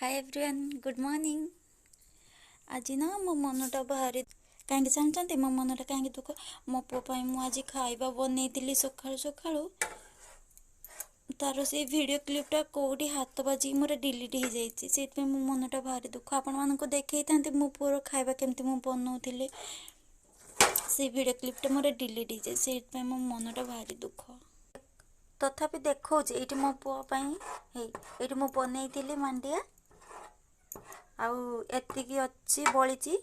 Hi everyone good morning. आज ना मो मनटा भारी कहीं जानते मो मनटा कहीं दुख मो पुओ मु आज खाइबा बनई सकाळु सकाळु तार से वीडियो क्लिपटा कौटी हाथ बाजी मोर डिलीट हो जाइए से मो मनटा भारी दुख आपण मानक देखई था मो पुओर खाइबा केमती मु बनाऊली से वीडियो क्लिपटा मोर डिलीट हो जाए से मो मनटा भारी दुख तथापि देखो ये मो पुओ ये मु बनई मांडिया आउ एतिकी अच्छी बळीची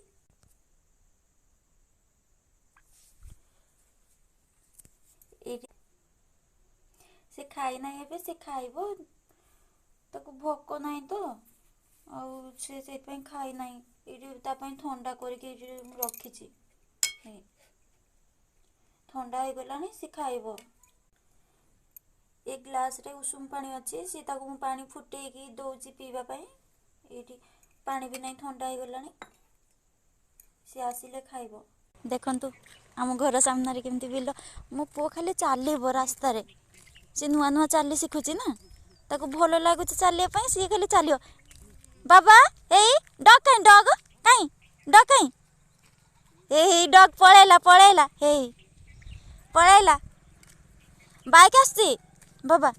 से खाई ना एबे से खाइबो ताको भोक नाही तो आउ से खाई नाही एडी ठंडा करके रखी ठंडा हो गलानी से खाइबो एक ग्लास रे उषुम पानी अच्छी से ताको मु पानी फुटेकी दौची पीवा पाई एटी पानी भी नहीं ठंडा हो गलानी सी आसिले खाइबो देखंतु आम घर सामने केमती बिल मो पुओ खाली चलो रास्ता रे से नुआ नुआ चली शिखुची ना ताको भल लगुच चलिया सी खाली चलो बाबा एई डग कहीं डग कहीं ए डग पळेला पळेला हे पळेला बाइक आसती बाबा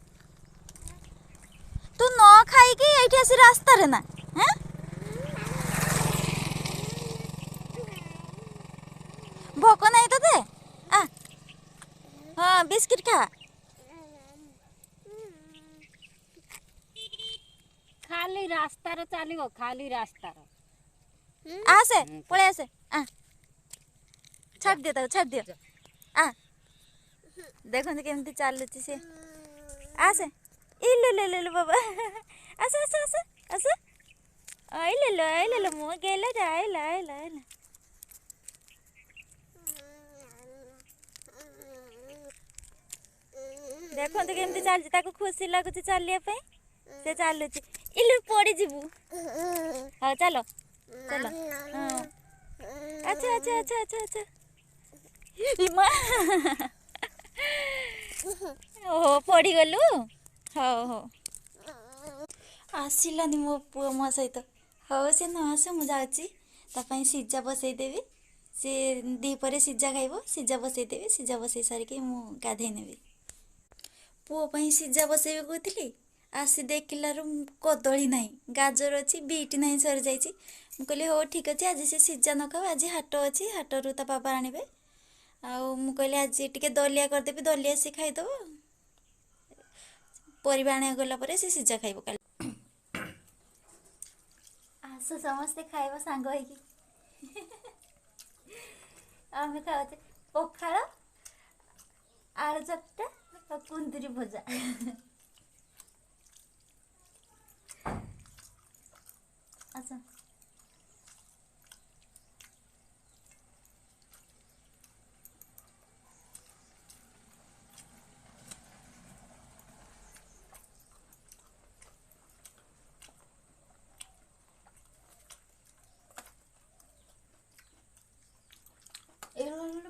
तू न खाई कि एठी आसी रास्ता रे ना हैं भोक नहीं तो आ हाँ बिस्किट खा खाली रास्ता रे चलो खाली रास्ता आसे पळे आसे आ छाड़ दियो आ देखो केमती चलुची से आसे इले ले ले बाबा आसे आसे आसे आसे आइले लो मो गेले रे आइला आइला आइला देखो केमती चलची ताको खुशी लगुच चलिया पे से चलुची इले पड़ी जीवु हाँ चलो चलो हाँ अच्छा अच्छा अच्छा अच्छा अच्छा इमा ओहो पड़ी गलु हो हो आसिलानी मो पुओ मो सहित हो से न आस मु जाउची तापाई सिजा बसई देवी से दीपरे सिजा खाइबो सिजा बसई देवी सिजा बसई सारिके मु गाधई नेबी पुओ पई सिजा बसई कहती आसी देखिलार कदली ना गाजर अच्छी बीट ना सरी जाइए मुझे कहली हो ठीक अच्छे आज से सिजा न खाओ आज हाट अच्छी हाटरू ता बाबा आणवे कहली आज टे दलिया करदेवी दलिया सी खाईदब परिवा आने गला से सिजा खाइब काली आस समस्ते खाइब सांग आम खाऊे पखाड़ आलू चकटा कुंदरी भजा अच्छा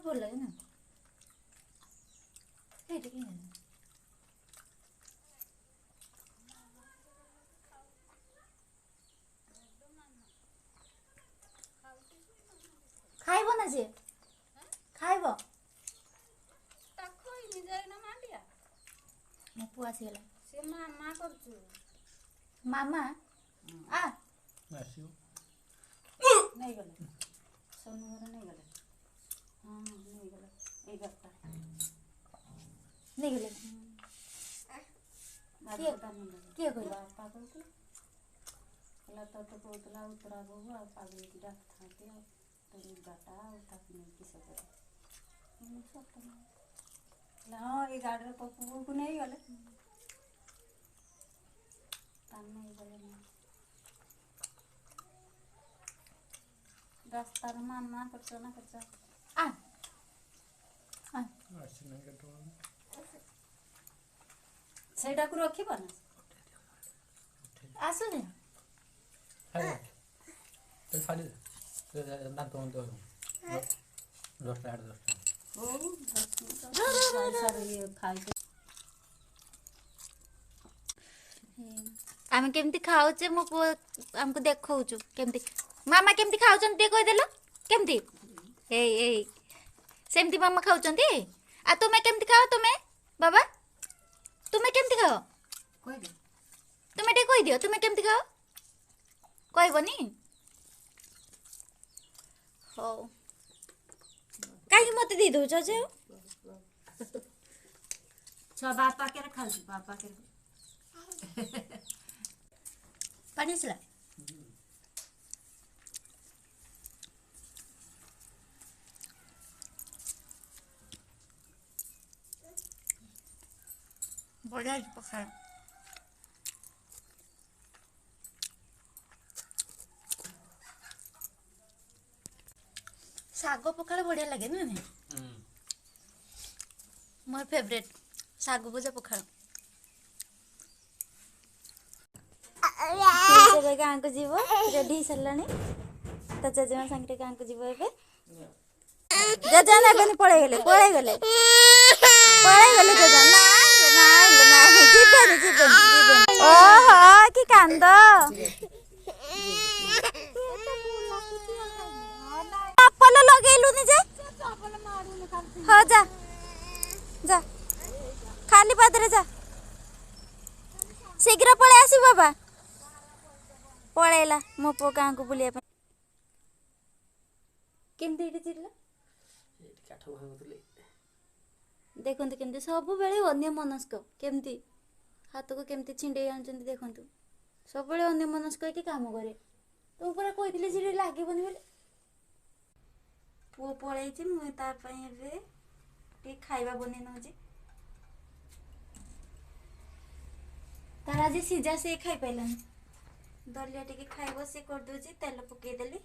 भल लगे ना खाइब ना जे खाइब मो पुआ आसीगला से मामा करछु मामा आ आसियो नहीं गले सोनू घर नहीं गले हां नहीं गले ए गत्ता नहीं गले किए कोई बापा कहू कला तो कहतला उतरा बाबू आ पागल की डाक थाते तो गाटा उठा नहीं किसे करे हाँ ये गाड़ी पप्पू को नहीं गले तान नहीं गले ना रास्ता रे मामा करछो ना करछो आ आ आसी नहीं कटो सेटा को रखिबो ना आसु दे हाय तो फाड़ी दांत तो 10टा 10टा ओ ये खाई आम केमती खाऊचे मो पुओ आमको देखौछु केमती मामा केमती खाउछन ते कहि देलो केमती ए सेमती मामा खाउछन्ती आ तुमे केमती खाओ तुमे बाबा तुमे केमती खाओ कहि दे तुमे टे कहि दियो तुमे केमती खाओ कहबनी हो काहे मते दे दउछ जे छ बापा के खाऊ बापा के पानी आसला बढ़िया पखाड़ साग पखाड़ बढ़िया लगे ना मोर फेवरेट साग भजा पखाड़ गाँ को जीव रेडी सरलानी तो जजेमा सांगे गाँ को जीव एबे जजा नेबेनी पळै गेले जजा ना जीवेनी ओहो की कांद चप्पल लगेलुनी जे हाँ जा जा खाली पादरे जा शीघ्र पळै आसी बाबा पळैला मो पो गाँ को बुलिया पे केमती एटी चिरला काठ भांगुतले देखंतु केमती सब बेले अन्य मनस्क केमती हाथ को केमती छिंडे आनचंती देखंतु सब बेले अन्य मनस्क के काम करे तो ऊपर कहितले जे लागेबनी बोले पो पळैछि मु ता पई एबे टे खाइबा बने न जे तार आज सिजा से खाई पाइलानी दलिया टिके खाइबो से कर दोजी तेल पके देली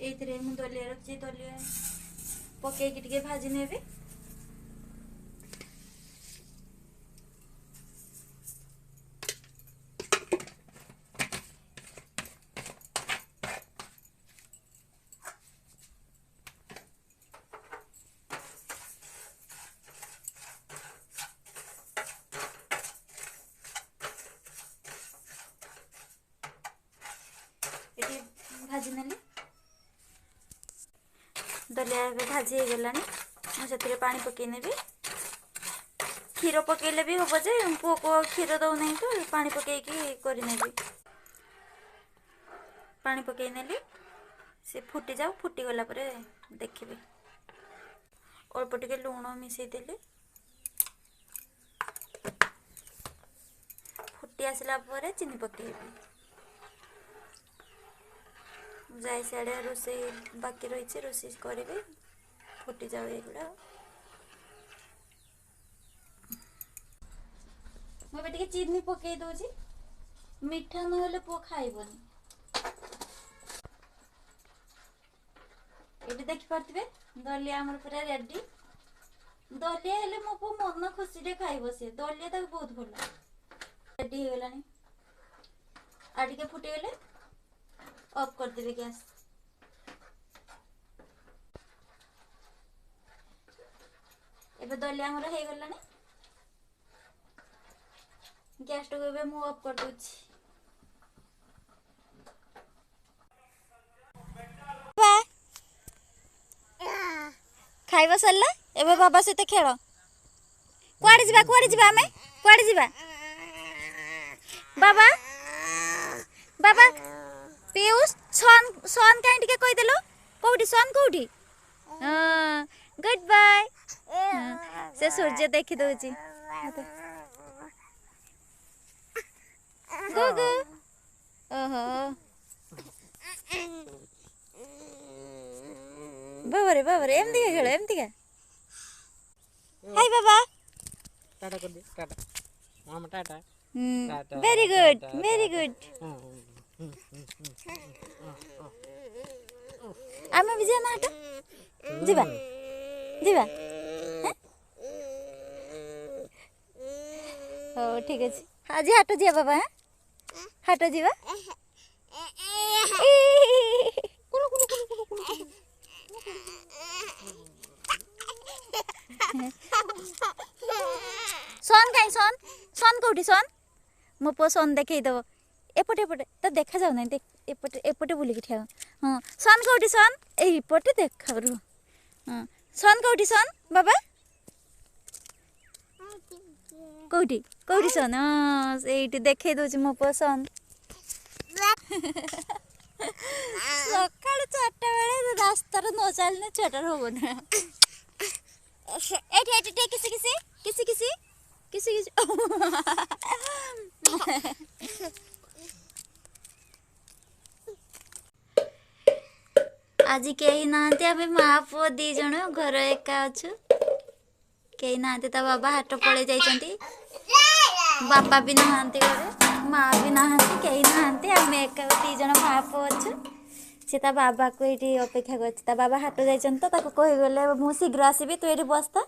एतरे मु दलिया रखछि दलिया पके की टिके भाजी नेबे भाजी नेली दलिया भाजी हो गलानी मुझे पानी पकई नेबी क्षीर पकेले भी हम जे पुओ को क्षीर दौ नहीं तो पानी पकईकी करनेबी पानी पकई नेली से फुटी जाऊ फुटी गला परे देखिबे अल्प टिके लुण मिसई देली फुटी आसला परे चीनी पकेबी जाए साड़े रोसे बाकी रही रोसे करेंगे फुटी जाओ एगुड़ा मुझे चीनी पकई दौची मीठा ना पुओ खाइबनी ये देखी पारे दलिया आमर पूरा रेडी दलिया हेले मो पुओ मन खुशी रे खाइब से दलिया तक बहुत भल रेडी हो गलानी आ टिके फुटी गले ऑफ कर देबे गैस एबे दलिया हमर हे गलानी गैस तो एबे मु ऑफ कर दोछि खाइबा सरला एबे बाबा सहित खेल कुआडे जिबा हमें कुआडे जिबा बाबा बाबा पीयूष सन सन काई टिके कहि देलो कोठी सन कोठी गुड बाय से सूर्य देखि दोची गुगु ओहो बाबा रे एमती का खेलो एमती का हाय बाबा टाटा कर दे टाटा मामा टाटा वेरी गुड आमे भी जाना हटा जीवा जीवा हो ठीक है आज हाट जिया बाबा हाट जीवा सन कहीं सन सन कौटी सन मो पुओ सन देखईदेव एपटे एपटे तो देखा जाऊ ना देख एपटे एपटे बुलिकी ठिया हाँ सन कौटी सन एपटे देखा रू हाँ सन कौटी सन बाबा कौटी कौटी सन हाँ एइटी देखई दउछि मो पुओ सन सकाळ 4टा बेले रास्तार न चलने छुआटार हबो ना एठी एठी किसी किसी किसी किसी किसी किसी आज कहीं नांती आमे माँ पुओ दी जण घर एका अच्छु कहीं नांती ता बाबा हाट पळे जाइछंती बापा भी नहांती घरे माँ भी नहांती कहीं नहांती आमे एका दी जण माँ पुओ अच्छु से ता बाबा को ये अपेक्षा कर बाबा हाट जाइछंती तो ताको कहि गले मु शीघ्र आसीबी तू एठी बसता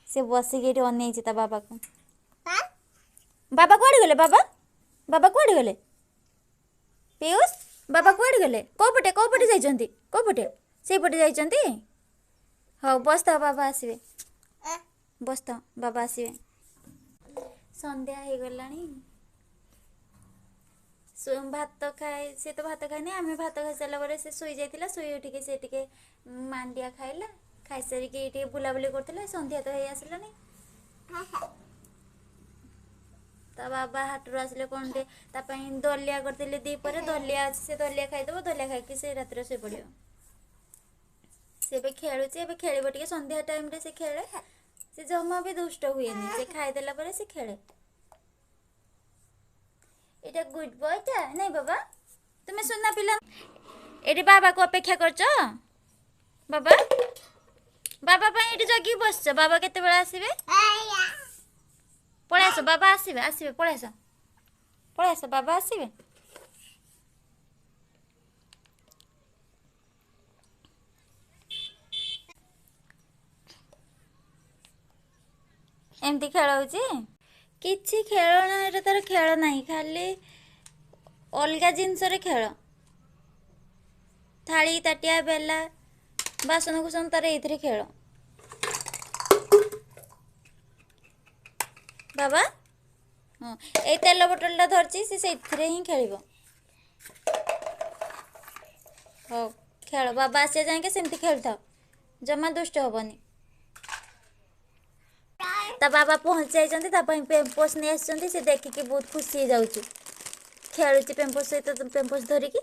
से बसिकी ये अनेइछि ता बाबा को बाबा कुआडे गले बाबा बाबा कुआडे गले पीयूष बाबा कुआडे गले को पटे जाइछंती को पटे से पटे जाइछंती हो बसता बाबा आसीबे बसता बाबा आसीबे संध्या हे गलानी भात खाए से तो भात खाए आम भात खाई सारा से शुई जाइला शुई उठिके से टिके मांडिया खाइला खाई सारिके बुलाबुली करथिला संध्या तो हे आसलानी ता बाबा हाटरू आसले कौन टे तापाई दलिया करथिले दीपरे दलिया से दलिया खाइदेव दलिया खाइके से रातिर शुई पड़ियो से बे खेलुची एबे खेलिबो टिके संध्या टाइम रे से खेले से जमा भी दुष्ट हुएनी से खाई देला परे से खेले एटा गुड बॉय ता नहीं बाबा तुम सुनना पिला एटी बाबा को अपेक्षा करछ बाबा बाबा पई एटी जगी बसछ बाबा केते बेला आसीबे पळे आसो बाबा आसीबे आसीबे पळे आसो बाबा आसीबे एमती खेल होची किछि खेलना एटा तार खेल नाही खाली अलगा जिनस रे खेल थाली ताटिया बेला बासन कुसन तार एथिरे खेल बाबा हाँ ए तेल बोतलटा धरची से ही खेलिबो हो खेल बाबा आसे जाके सेमती खेलता जमा दुष्ट हबनी ता बाबा पहुँच जाइछंती ता पई पेम्पोस ने आछंती से देखिके बहुत खुशी हो जाउची खेलुची पेम्पोस सहित तो पेम्पोस धरिकी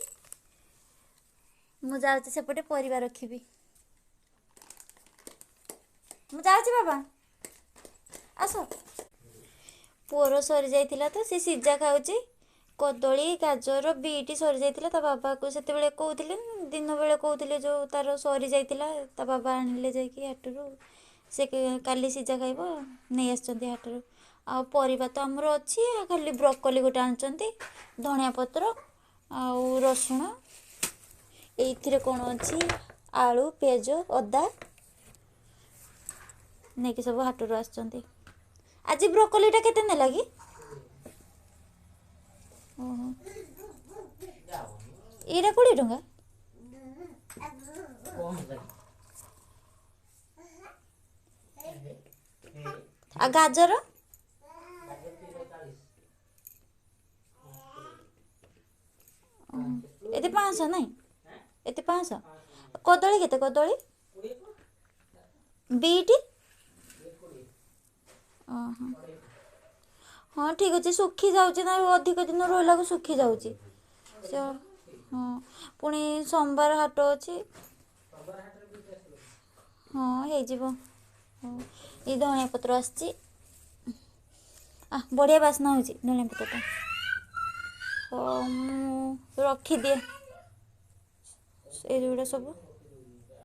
मु जाउची सेपटे परिवार रखिबी मु जाउची बाबा आसो पुअर सरी जाइतिला तो से सिजा खाउची कदली गाजर बीटी सरी जाइतिला ता बाबा को सेते बेले कहउतिले दिन बेले कहउतिले जो तार सरी जाइतिला ता बाबा आनिले जाइकी हाटरू से काली सिजा खाइबो नहीं आछंती हाटरू आ परिबा तो हमर अछि खाली ब्रोकोली गोटे आनचंती धनिया पत्र आ रसुण एथिरे कोन अछि आलू पेज अदा नेकी सब हाटरू आछंती आज ब्रोकोलीटा केते ने लागी ओहो एरा 20 टंका आ गाजर एते 500 नहीं एते 500 कदली केते कदली बीटी हाँ ठीक अच्छे सुखी जाऊँ ना अधिक दिन रहा को सुखी जाऊँ हाँ पुणी सोमवार हाट अच्छी हाँ हो ये धनिया पत्र आसी बढ़िया बास्ना हो धनिया पत्रटा हाँ रखी दिए सब